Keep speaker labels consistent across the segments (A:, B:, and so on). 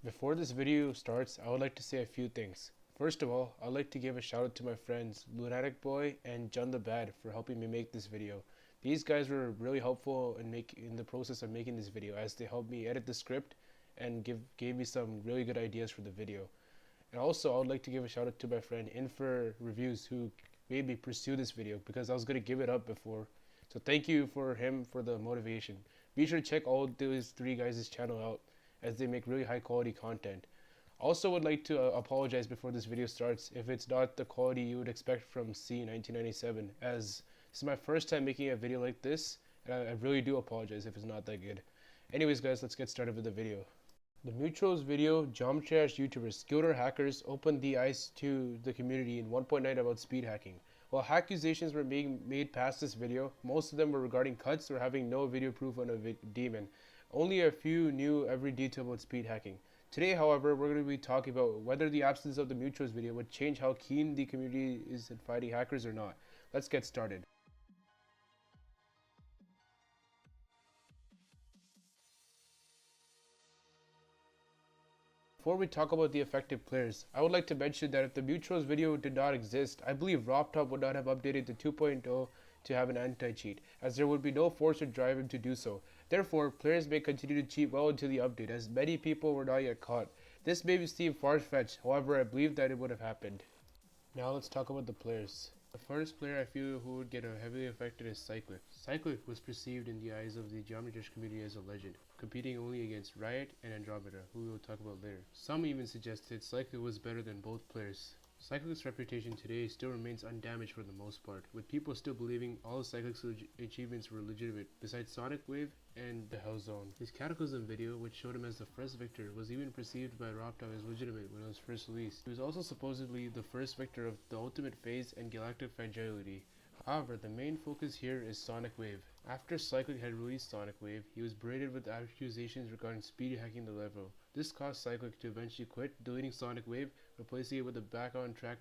A: Before this video starts, I would like to say a few things. First of all, I'd like to give a shout out to my friends Lunatic Boy and John the Bad for helping me make this video. These guys were really helpful in the process of making this video, as they helped me edit the script and gave me some really good ideas for the video. And also, I would like to give a shout out to my friend Infer Reviews, who made me pursue this video because I was going to give it up before. So thank you for him for the motivation. Be sure to check all those three guys' channel out, as they make really high quality content. Also would like to apologize before this video starts if it's not the quality you would expect from C1997, as this is my first time making a video like this, and I really do apologize if it's not that good. Anyways guys, let's get started with the video. The TheMuteTroll's video, Geometry Dash YouTubers, skilled hackers opened the eyes to the community in 1.9 about speed hacking. While accusations were being made past this video, most of them were regarding cuts or having no video proof on a demon. Only a few knew every detail about speed hacking. Today, however, we're going to be talking about whether the absence of the TheMuteTroll's video would change how keen the community is in fighting hackers or not. Let's get started. Before we talk about the effective players, I would like to mention that if the TheMuteTroll's video did not exist, I believe RobTop would not have updated the 2.0 to have an anti-cheat, as there would be no force or drive him to do so. Therefore, players may continue to cheat well into the update, as many people were not yet caught. This may seem far-fetched, however I believe that it would have happened. Now let's talk about the players. The first player I feel who would get heavily affected is Cyclic. Cyclic was perceived in the eyes of the Geometry Dash community as a legend, competing only against Riot and Andromeda, who we will talk about later. Some even suggested Cyclic was better than both players. Cyclic's reputation today still remains undamaged for the most part, with people still believing all of Cyclic's achievements were legitimate, besides Sonic Wave and the Hell Zone. His Cataclysm video, which showed him as the first victor, was even perceived by RobTop as legitimate when it was first released. He was also supposedly the first victor of the Ultimate Phase and Galactic Fragility. However, the main focus here is Sonic Wave. After Cyclic had released Sonic Wave, he was berated with accusations regarding speed hacking the level. This caused Cyclic to eventually quit, deleting Sonic Wave, replacing it with a Back on Track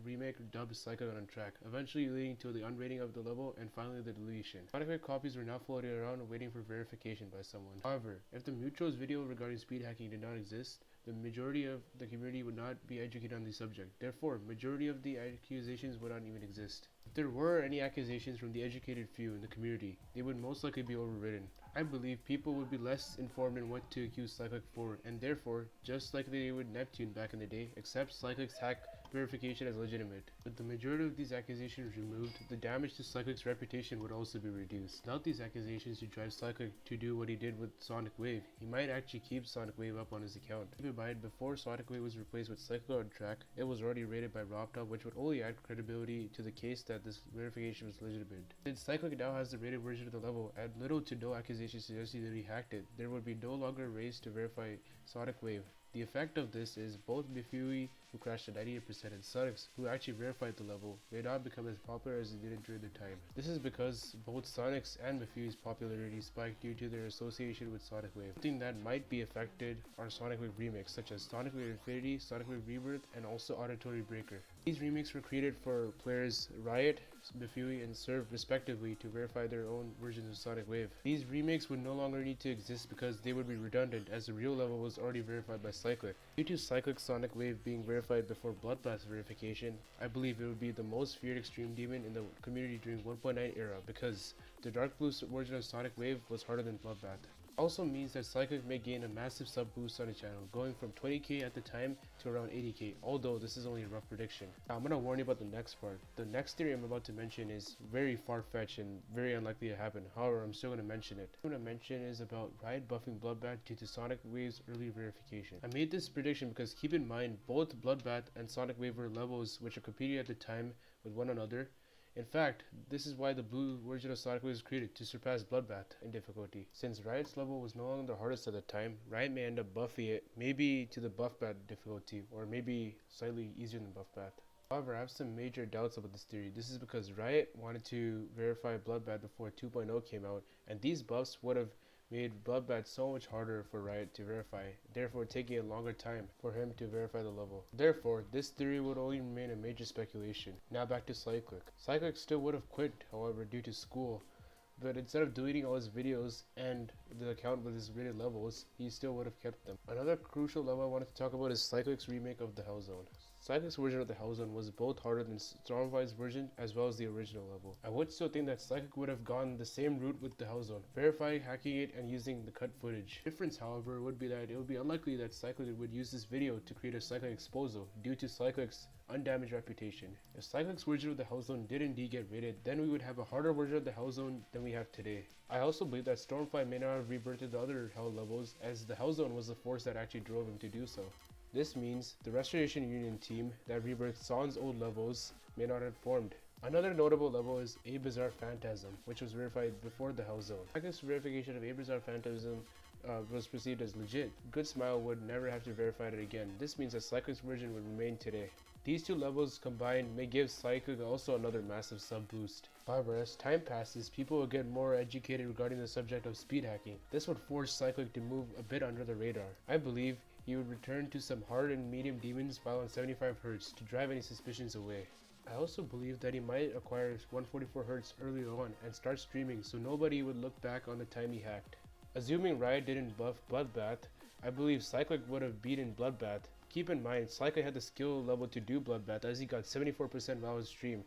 A: remake dubbed Cyclic on Track, eventually leading to the unrating of the level and finally the deletion. Sonic Wave copies were now floating around waiting for verification by someone. However, if the TheMuteTroll's video regarding speed hacking did not exist, the majority of the community would not be educated on the subject. Therefore, majority of the accusations would not even exist. If there were any accusations from the educated few in the community, they would most likely be overridden. I believe people would be less informed in what to accuse Cyclic for, and therefore, just like they would Neptune back in the day, accept Cyclic's hack verification as legitimate. With the majority of these accusations removed, the damage to Cyclic's reputation would also be reduced. Without these accusations to drive Cyclic to do what he did with Sonic Wave, he might actually keep Sonic Wave up on his account. Keep in mind, before Sonic Wave was replaced with Cyclic on Track, it was already rated by RobTop, which would only add credibility to the case that this verification was legitimate. Since Cyclic now has the rated version of the level, and little to no accusations suggesting that he hacked it, there would be no longer a race to verify Sonic Wave. The effect of this is both Mifui, who crashed at 98%, and Sonics, who actually verified the level, may not become as popular as they did during their time. This is because both Sonics and Mifui's popularity spiked due to their association with Sonic Wave. Something that might be affected are Sonic Wave remakes, such as Sonic Wave Infinity, Sonic Wave Rebirth, and also Auditory Breaker. These remakes were created for players Riot, Mifui, and Serve respectively to verify their own versions of Sonic Wave. These remakes would no longer need to exist because they would be redundant, as the real level was already verified by Cyclic. Due to Cyclic Sonic Wave being verified before Bloodbath verification, I believe it would be the most feared extreme demon in the community during 1.9 era, because the Dark Blue version of Sonic Wave was harder than Bloodbath. Also means that Cyclic may gain a massive sub boost on the channel, going from 20k at the time to around 80k, although this is only a rough prediction. Now, I'm gonna warn you about the next part. The next theory I'm about to mention is very far-fetched and very unlikely to happen. However, I'm still gonna mention it. What I'm gonna mention is about Riot buffing Bloodbath due to Sonic Wave's early verification. I made this prediction because keep in mind, both Bloodbath and Sonic Wave were levels which are competing at the time with one another. In fact, this is why the blue version of Sonic Wave was created, to surpass Bloodbath in difficulty. Since Riot's level was no longer the hardest at the time, Riot may end up buffing it, maybe to the Buffbath difficulty, or maybe slightly easier than Buffbath. However, I have some major doubts about this theory. This is because Riot wanted to verify Bloodbath before 2.0 came out, and these buffs would have made Bloodbath so much harder for Riot to verify, therefore taking a longer time for him to verify the level. Therefore, this theory would only remain a major speculation. Now back to Cyclic. Cyclic still would have quit, however, due to school, but instead of deleting all his videos and the account with his rated levels, he still would have kept them. Another crucial level I wanted to talk about is Cyclic's remake of the Hell Zone. Cyclic's version of the Hell Zone was both harder than Stormvi's version as well as the original level. I would still think that Cyclic would have gone the same route with the Hell Zone, verifying, hacking it, and using the cut footage. The difference, however, would be that it would be unlikely that Cyclic would use this video to create a Cyclic exposal due to Cyclic's undamaged reputation. If Cyclic's version of the Hell Zone did indeed get raided, then we would have a harder version of the Hell Zone than we have today. I also believe that Stormvi may not have rebirthed the other Hell levels, as the Hell Zone was the force that actually drove him to do so. This means the Restoration Union team that rebirthed Son's old levels may not have formed. Another notable level is A Bizarre Phantasm, which was verified before the Hell Zone. Cyclic's verification of A Bizarre Phantasm was perceived as legit. Good Smile would never have to verify it again. This means that Cyclic's version would remain today. These two levels combined may give Cyclic also another massive sub boost. However, as time passes, people will get more educated regarding the subject of speed hacking. This would force Cyclic to move a bit under the radar. I believe he would return to some hard and medium demons while on 75Hz to drive any suspicions away. I also believe that he might acquire 144Hz early on and start streaming so nobody would look back on the time he hacked. Assuming Riot didn't buff Bloodbath, I believe Cyclic would have beaten Bloodbath. Keep in mind, Cyclic had the skill level to do Bloodbath as he got 74% while on stream.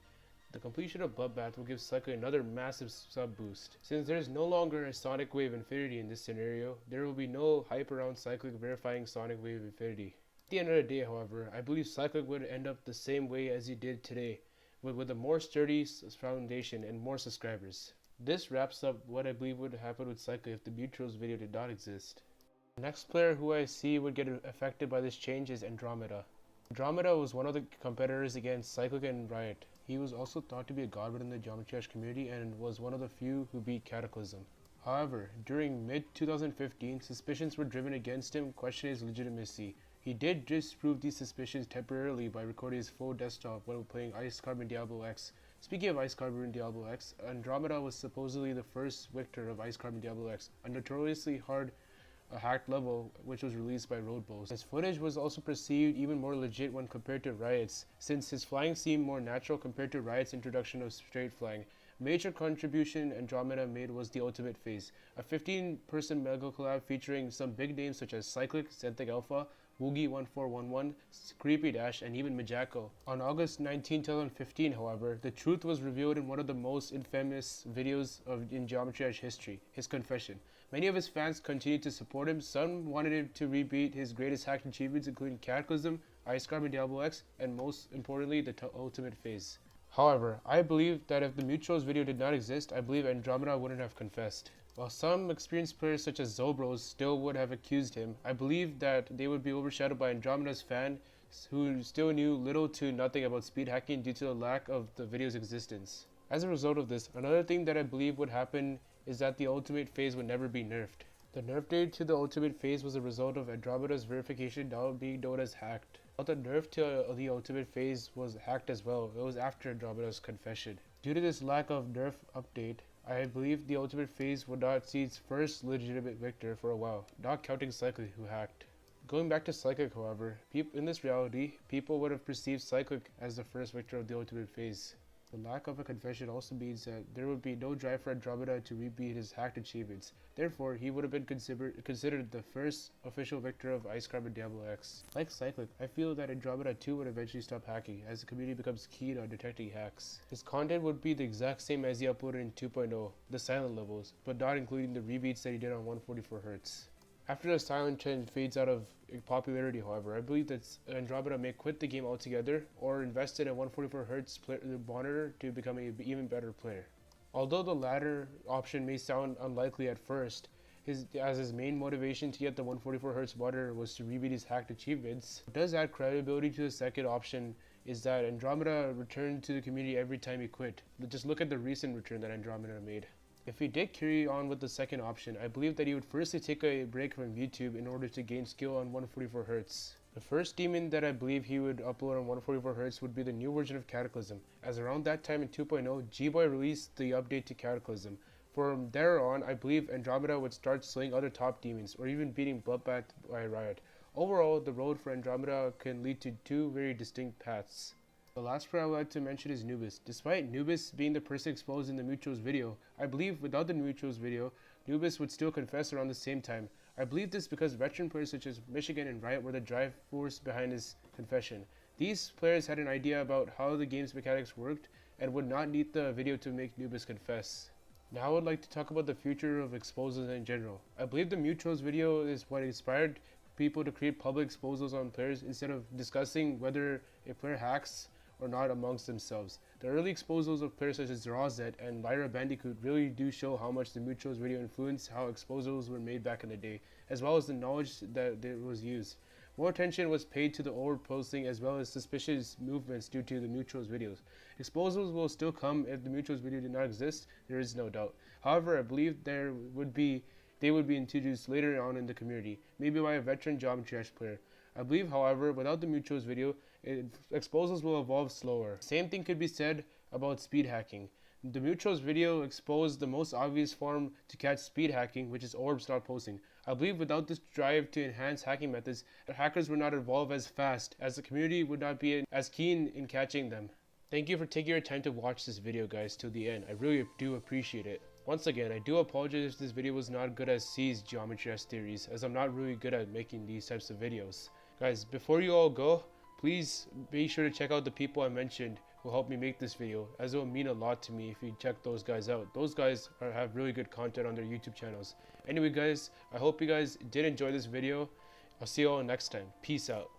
A: The completion of Bloodbath will give Cyclic another massive sub boost. Since there is no longer a Sonic Wave Infinity in this scenario, there will be no hype around Cyclic verifying Sonic Wave Infinity. At the end of the day, however, I believe Cyclic would end up the same way as he did today, with a more sturdy foundation and more subscribers. This wraps up what I believe would happen with Cyclic if the TheMuteTroll's video did not exist. The next player who I see would get affected by this change is Andromeda. Andromeda was one of the competitors against Cyclic and Riot. He was also thought to be a god within the Geometry Dash community and was one of the few who beat Cataclysm. However, during mid-2015, suspicions were driven against him, questioning his legitimacy. He did disprove these suspicions temporarily by recording his full desktop while playing Ice Carbon Diablo X. Speaking of Ice Carbon Diablo X, Andromeda was supposedly the first victor of Ice Carbon Diablo X, a notoriously hard hacked level which was released by Roadbows. His footage was also perceived even more legit when compared to Riot's, since his flying seemed more natural compared to Riot's introduction of straight flying. Major contribution Andromeda made was the Ultimate Phase, a 15-person mega collab featuring some big names such as Cyclic, Zenthic Alpha, Woogie1411, Creepy Dash, and even Majako. On August 19, 2015, however, the truth was revealed in one of the most infamous videos in Geometry Dash history, his confession. Many of his fans continued to support him. Some wanted him to rebeat his greatest hacked achievements, including Cataclysm, Ice Carbon Diablo X, and most importantly, the Ultimate Phase. However, I believe that if the TheMuteTroll's video did not exist, I believe Andromeda wouldn't have confessed. While some experienced players such as Zobros still would have accused him, I believe that they would be overshadowed by Andromeda's fans who still knew little to nothing about speed hacking due to the lack of the video's existence. As a result of this, another thing that I believe would happen is that the Ultimate Phase would never be nerfed. The nerf date to the Ultimate Phase was a result of Andromeda's verification now being known as hacked. While the nerf to the Ultimate Phase was hacked as well, it was after Andromeda's confession. Due to this lack of nerf update, I believe the Ultimate Phase would not see its first legitimate victor for a while, not counting Cyclic who hacked. Going back to Cyclic, however, in this reality, people would have perceived Cyclic as the first victor of the Ultimate Phase. The lack of a confession also means that there would be no drive for Andromeda to rebeat his hacked achievements. Therefore, he would have been considered the first official victor of Ice Carbon Diablo X. Like Cyclic, I feel that Andromeda too would eventually stop hacking, as the community becomes keen on detecting hacks. His content would be the exact same as he uploaded in 2.0, the silent levels, but not including the rebeats that he did on 144Hz. After the silent trend fades out of popularity, however, I believe that Andromeda may quit the game altogether or invest in a 144Hz monitor to become an even better player. Although the latter option may sound unlikely at first, as his main motivation to get the 144Hz monitor was to rebeat his hacked achievements, it does add credibility to the second option is that Andromeda returned to the community every time he quit. Just look at the recent return that Andromeda made. If he did carry on with the second option, I believe that he would firstly take a break from YouTube in order to gain skill on 144Hz. The first demon that I believe he would upload on 144Hz would be the new version of Cataclysm, as around that time in 2.0, G-Boy released the update to Cataclysm. From there on, I believe Andromeda would start slaying other top demons, or even beating Bloodbath by Riot. Overall, the road for Andromeda can lead to two very distinct paths. The last player I would like to mention is Nubis. Despite Nubis being the person exposed in the TheMuteTroll's video, I believe without the TheMuteTroll's video, Nubis would still confess around the same time. I believe this because veteran players such as Michigan and Riot were the drive force behind his confession. These players had an idea about how the game's mechanics worked and would not need the video to make Nubis confess. Now I would like to talk about the future of exposals in general. I believe the TheMuteTroll's video is what inspired people to create public exposals on players instead of discussing whether a player hacks or not amongst themselves. The early exposals of players such as Rawzet and Lyra Bandicoot really do show how much the TheMuteTroll's video influenced how exposals were made back in the day, as well as the knowledge that it was used. More attention was paid to the overposting as well as suspicious movements due to the TheMuteTroll's videos. Exposals will still come if the TheMuteTroll's video did not exist, there is no doubt. However, I believe they would be introduced later on in the community, maybe by a veteran Geometry Dash player. I believe, however, without the TheMuteTroll's video, exposals will evolve slower. Same thing could be said about speed hacking. The TheMuteTroll's video exposed the most obvious form to catch speed hacking, which is orbs not posting. I believe without this drive to enhance hacking methods, hackers would not evolve as fast, as the community would not be as keen in catching them. Thank you for taking your time to watch this video, guys, till the end. I really do appreciate it. Once again, I do apologize if this video was not good as C's Geometry Dash theories, as I'm not really good at making these types of videos. Guys, before you all go, please be sure to check out the people I mentioned who helped me make this video, as it will mean a lot to me if you check those guys out. Those guys have really good content on their YouTube channels. Anyway guys, I hope you guys did enjoy this video. I'll see you all next time. Peace out.